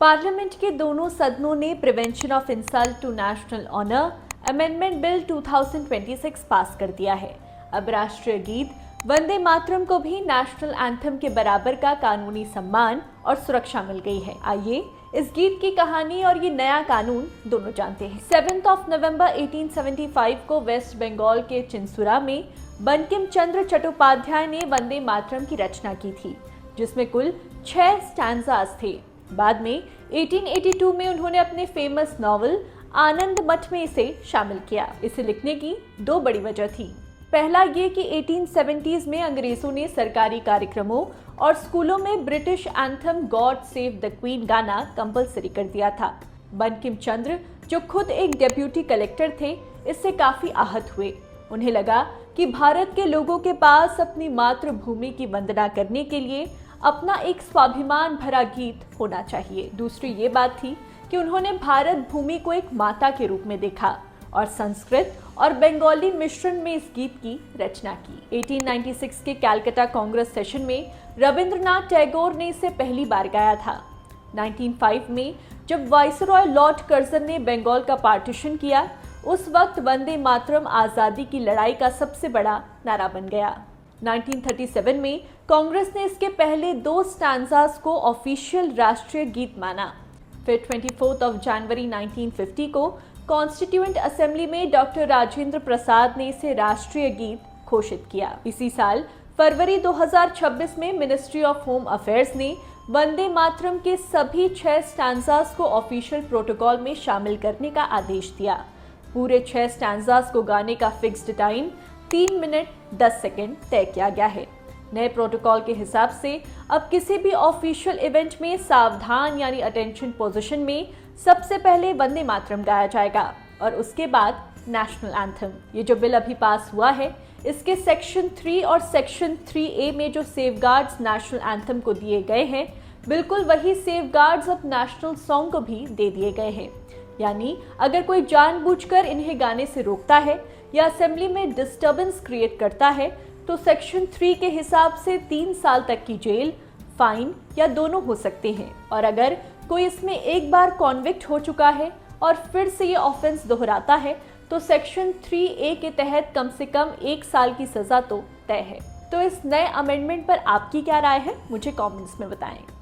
Parliament के दोनों सदनों ने prevention of insult to national honour amendment bill 2026 pass कर दिया है। अब राष्ट्रीय गीत वंदे मातरम को भी नेशनल एंथम के बराबर का कानूनी सम्मान और सुरक्षा मिल गई है। आइए इस गीत की कहानी और ये नया कानून दोनों जानते हैं। 7 नवंबर 1875 को वेस्ट बंगाल के चिंसुरा में बंकिम चंद्र चट्टोपाध्याय ने वंदे मातरम की रचना की थी, जिसमें कुल 6 स्टैंजास थे। बाद में 1882 में उन्होंने अपने फेमस नॉवल आनंद मठ में इसे शामिल किया। इसे लिखने की 2 बड़ी वजह थी। पहला ये कि 1870s में अंग्रेजों ने सरकारी कार्यक्रमों और स्कूलों में British anthem God save the queen गाना कंपलसरी कर दिया था। बंकिम चंद्र, जो खुद एक डेप्यूटी कलेक्टर थे, इससे काफी आहत हुए। उन्हें लगा कि भारत के लोगों के पास अपनी मातृभूमि की वंदना करने के लिए अपना एक स्वाभिमान भरा गीत होना चाहिए। दूसरी ये बात थी कि उन्होंने भारत भूमि को एक माता के रूप में देखा और संस्कृत और बंगाली मिश्रण में इस गीत की रचना की। 1896 के कैलकाटा कांग्रेस सेशन में रविंद्रनाथ टैगोर ने इसे पहली बार गाया था। 1905 में जब वाइसरॉय लॉर्ड कर्जन ने बंगाल का पार्टीशन किया, उस वक्त वंदे मातरम आजादी की लड़ाई का सबसे बड़ा नारा बन गया। 1937 में कांग्रेस ने इसके पहले 2 स्टैंजास को ऑफिशियल राष्ट्रीय गीत माना। फिर 24 जनवरी 1950 को कॉन्स्टिट्यूएंट असेंबली में डॉक्टर राजेंद्र प्रसाद ने इसे राष्ट्रीय गीत घोषित किया। इसी साल फरवरी 2026 में मिनिस्ट्री ऑफ होम अफेयर्स ने वंदे मातरम के सभी 6 स्टैंजास को ऑफिशियल प्रोटोकॉल में शामिल करने का आदेश दिया। पूरे 6 स्टैंजास को गाने का फिक्स्ड टाइम 3 मिनट 10 सेकंड तय किया गया है। नए प्रोटोकॉल के हिसाब से अब किसी भी ऑफिशियल इवेंट में सावधान यानी अटेंशन पोजीशन में सबसे पहले वंदे मातरम गाया जाएगा और उसके बाद नेशनल एंथम। ये जो बिल अभी पास हुआ है, इसके सेक्शन 3 और सेक्शन 3A में जो सेफगार्ड्स नेशनल एंथम को दिए गए हैं, बिल्कुल वही सेफगार्ड्स अब नेशनल सॉन्ग को भी दे दिए गए हैं। यानी अगर कोई जानबूझकर इन्हें गाने से रोकता है या असेंबली में डिस्टर्बेंस क्रिएट करता है, तो सेक्शन 3 के हिसाब से 3 साल तक की जेल, फाइन या दोनों हो सकते हैं। और अगर कोई इसमें एक बार कॉन्विक्ट हो चुका है और फिर से ये ऑफेंस दोहराता है, तो सेक्शन 3A के तहत कम से कम 1 साल की सजा तो तय है। तो इस नए अमेंडमेंट पर आपकी क्या राय है, मुझे कमेंट्स में बताएं।